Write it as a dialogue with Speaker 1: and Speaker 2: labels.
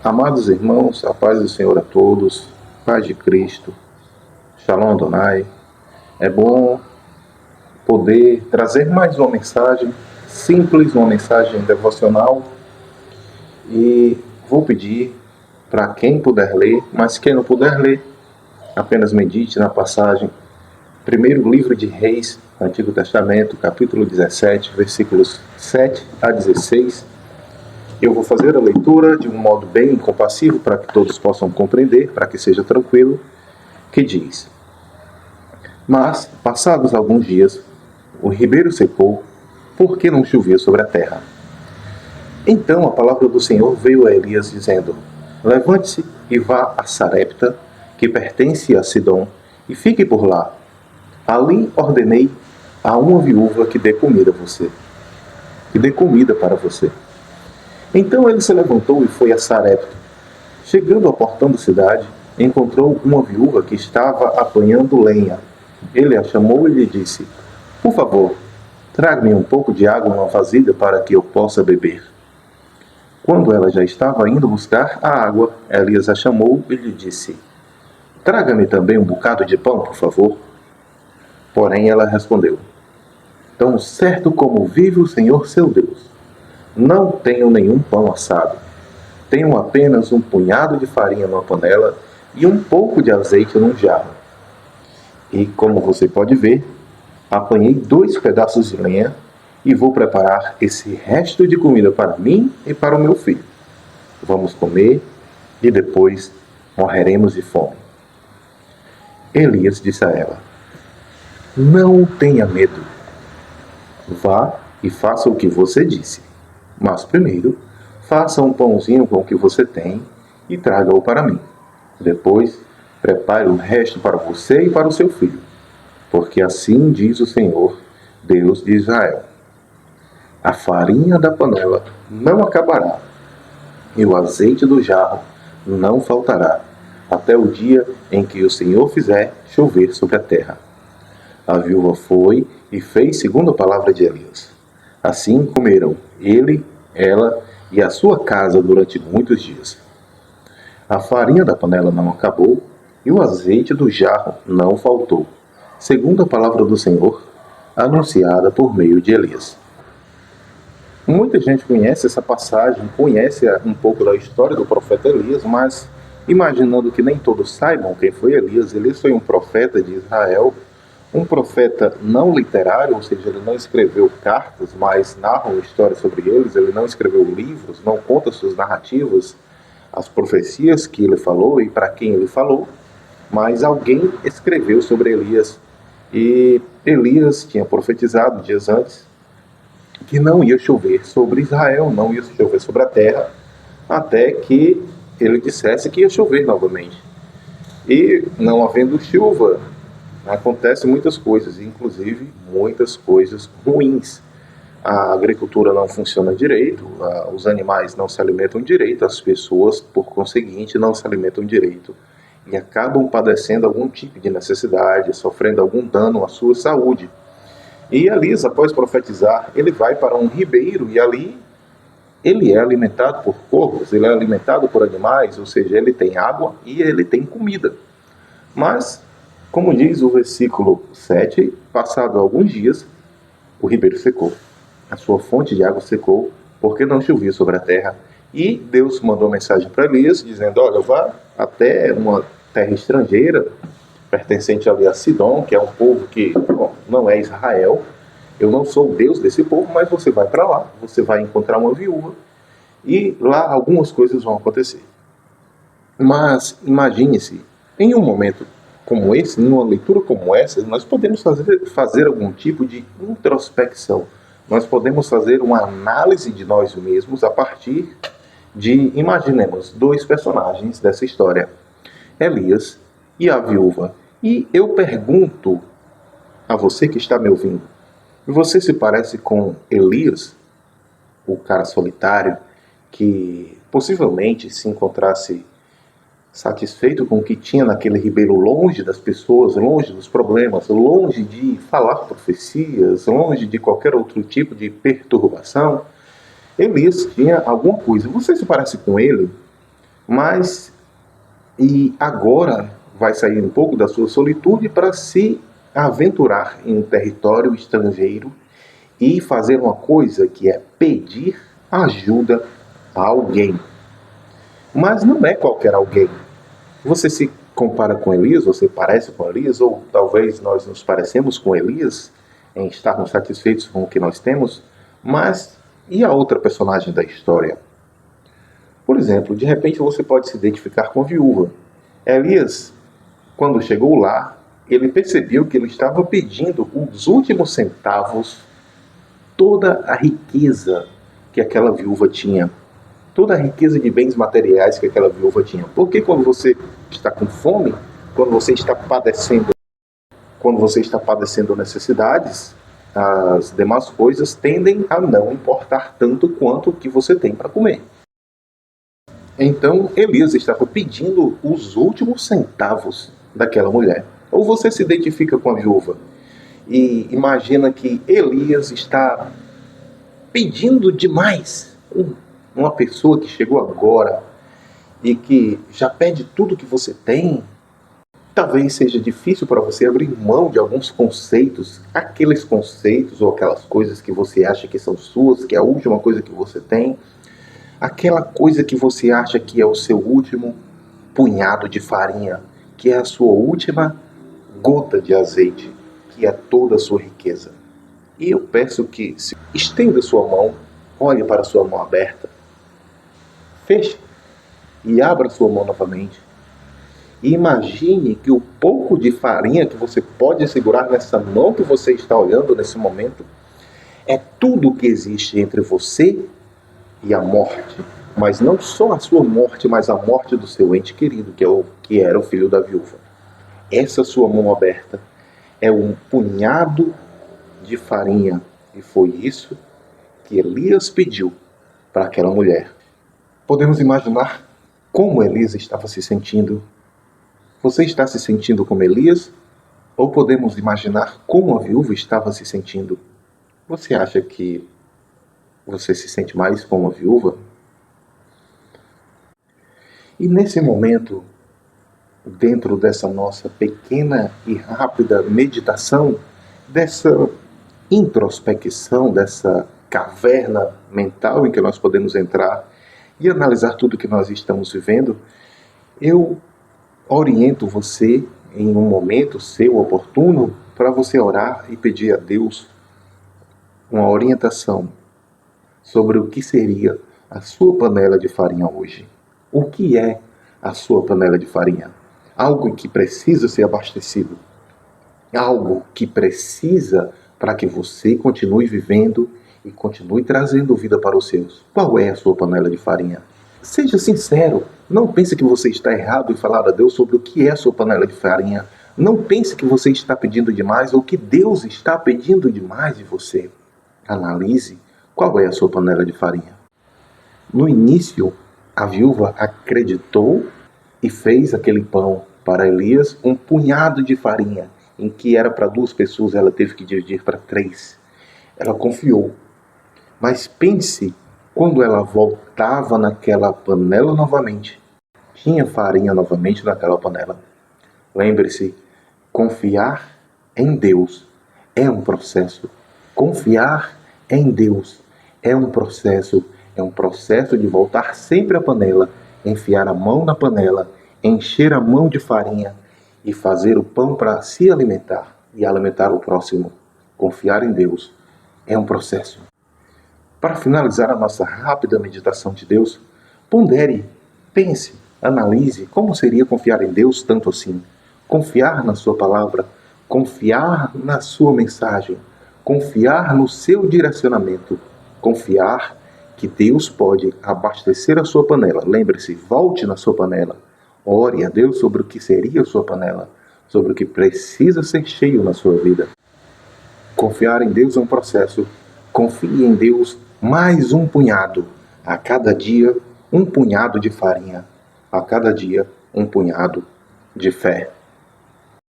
Speaker 1: Amados irmãos, a paz do Senhor a todos, paz de Cristo, Shalom Adonai. É bom poder trazer mais uma mensagem simples, uma mensagem devocional, e vou pedir para quem puder ler, mas quem não puder ler, apenas medite na passagem. Primeiro livro de Reis, Antigo Testamento, capítulo 17, versículos 7 a 16. Eu vou fazer a leitura de um modo bem compassivo para que todos possam compreender, para que seja tranquilo, que diz: Mas, passados alguns dias, o ribeiro secou, porque não chovia sobre a terra. Então a palavra do Senhor veio a Elias dizendo: Levante-se e vá a Sarepta, que pertence a Sidom, e fique por lá. Ali ordenei a uma viúva que dê comida a você, que dê comida para você. Então ele se levantou e foi a Sarepta. Chegando ao portão da cidade, encontrou uma viúva que estava apanhando lenha. Ele a chamou e lhe disse: Por favor, traga-me um pouco de água numa vasilha para que eu possa beber. Quando ela já estava indo buscar a água, Elias a chamou e lhe disse: Traga-me também um bocado de pão, por favor. Porém ela respondeu: Tão certo como vive o Senhor seu Deus, não tenho nenhum pão assado. Tenho apenas um punhado de farinha numa panela e um pouco de azeite num jarro. E como você pode ver, apanhei 2 pedaços de lenha e vou preparar esse resto de comida para mim e para o meu filho. Vamos comer e depois morreremos de fome. Elias disse a ela: Não tenha medo. Vá e faça o que você disse. Mas primeiro, faça um pãozinho com o que você tem e traga-o para mim. Depois, prepare o resto para você e para o seu filho. Porque assim diz o Senhor, Deus de Israel: A farinha da panela não acabará, e o azeite do jarro não faltará, até o dia em que o Senhor fizer chover sobre a terra. A viúva foi e fez segundo a palavra de Elias. Assim comeram ele, ela e a sua casa durante muitos dias. A farinha da panela não acabou e o azeite do jarro não faltou, segundo a palavra do Senhor, anunciada por meio de Elias. Muita gente conhece essa passagem, conhece um pouco da história do profeta Elias, mas imaginando que nem todos saibam quem foi Elias, Elias foi um profeta de Israel, um profeta não literário, ou seja, ele não escreveu cartas, mas narra uma história sobre eles, ele não escreveu livros, não conta suas narrativas, as profecias que ele falou e para quem ele falou, mas alguém escreveu sobre Elias. E Elias tinha profetizado dias antes que não ia chover sobre Israel, não ia chover sobre a terra, até que ele dissesse que ia chover novamente. E não havendo chuva, acontecem muitas coisas, inclusive muitas coisas ruins. A agricultura não funciona direito, os animais não se alimentam direito, as pessoas, por conseguinte, não se alimentam direito e acabam padecendo algum tipo de necessidade, sofrendo algum dano à sua saúde. E Elias, após profetizar, ele vai para um ribeiro e ali ele é alimentado por corvos, ele é alimentado por animais, ou seja, ele tem água e ele tem comida. Mas, como diz o versículo 7, passado alguns dias, o ribeiro secou. A sua fonte de água secou, porque não chovia sobre a terra. E Deus mandou mensagem para Elias, dizendo: Olha, vá até uma terra estrangeira, pertencente ali a Sidom, que é um povo que não é Israel. Eu não sou o Deus desse povo, mas você vai para lá, você vai encontrar uma viúva, e lá algumas coisas vão acontecer. Mas imagine-se, em um momento como esse, numa leitura como essa, nós podemos fazer algum tipo de introspecção. Nós podemos fazer uma análise de nós mesmos a partir de, imaginemos, 2 personagens dessa história, Elias e a viúva. E eu pergunto a você que está me ouvindo: você se parece com Elias, o cara solitário, que possivelmente se encontrasse satisfeito com o que tinha naquele ribeiro, longe das pessoas, longe dos problemas, longe de falar profecias, longe de qualquer outro tipo de perturbação? Elias tinha alguma coisa. Você se parece com ele? Mas, e agora vai sair um pouco da sua solitude para se aventurar em um território estrangeiro e fazer uma coisa que é pedir ajuda a alguém. Mas não é qualquer alguém. Você se compara com Elias, você parece com Elias, ou talvez nós nos parecemos com Elias, em estarmos satisfeitos com o que nós temos, mas e a outra personagem da história? Por exemplo, de repente você pode se identificar com a viúva. Elias, quando chegou lá, ele percebeu que ele estava pedindo os últimos centavos, toda a riqueza que aquela viúva tinha, toda a riqueza de bens materiais que aquela viúva tinha. Porque quando você está com fome, quando você está padecendo necessidades, as demais coisas tendem a não importar tanto quanto o que você tem para comer. Então Elias estava pedindo os últimos centavos daquela mulher. Ou você se identifica com a viúva e imagina que Elias está pedindo demais. Uma pessoa que chegou agora e que já pede tudo que você tem, talvez seja difícil para você abrir mão de alguns conceitos, aqueles conceitos ou aquelas coisas que você acha que são suas, que é a última coisa que você tem, aquela coisa que você acha que é o seu último punhado de farinha, que é a sua última gota de azeite, que é toda a sua riqueza. E eu peço que estenda sua mão, olhe para a sua mão aberta, feche e abra sua mão novamente. E imagine que o pouco de farinha que você pode segurar nessa mão que você está olhando nesse momento é tudo o que existe entre você e a morte. Mas não só a sua morte, mas a morte do seu ente querido, que era o filho da viúva. Essa sua mão aberta é um punhado de farinha. E foi isso que Elias pediu para aquela mulher. Podemos imaginar como Elias estava se sentindo. Você está se sentindo como Elias? Ou podemos imaginar como a viúva estava se sentindo? Você acha que você se sente mais como a viúva? E nesse momento, dentro dessa nossa pequena e rápida meditação, dessa introspecção, dessa caverna mental em que nós podemos entrar e analisar tudo que nós estamos vivendo, eu oriento você em um momento seu oportuno para você orar e pedir a Deus uma orientação sobre o que seria a sua panela de farinha hoje. O que é a sua panela de farinha? Algo que precisa ser abastecido. Algo que precisa para que você continue vivendo e continue trazendo vida para os seus. Qual é a sua panela de farinha? Seja sincero. Não pense que você está errado em falar a Deus sobre o que é a sua panela de farinha. Não pense que você está pedindo demais ou que Deus está pedindo demais de você. Analise qual é a sua panela de farinha. No início, a viúva acreditou e fez aquele pão para Elias, um punhado de farinha, em que era para 2 pessoas, ela teve que dividir para 3. Ela confiou. Mas pense, quando ela voltava naquela panela novamente, tinha farinha novamente naquela panela. Lembre-se, confiar em Deus é um processo. Confiar em Deus é um processo de voltar sempre à panela, enfiar a mão na panela, encher a mão de farinha e fazer o pão para se alimentar e alimentar o próximo. Confiar em Deus é um processo. Para finalizar a nossa rápida meditação de Deus, pondere, pense, analise como seria confiar em Deus tanto assim. Confiar na sua palavra, confiar na sua mensagem, confiar no seu direcionamento, confiar que Deus pode abastecer a sua panela. Lembre-se, volte na sua panela. Ore a Deus sobre o que seria a sua panela, sobre o que precisa ser cheio na sua vida. Confiar em Deus é um processo. Confie em Deus mais um punhado. A cada dia, um punhado de farinha. A cada dia, um punhado de fé.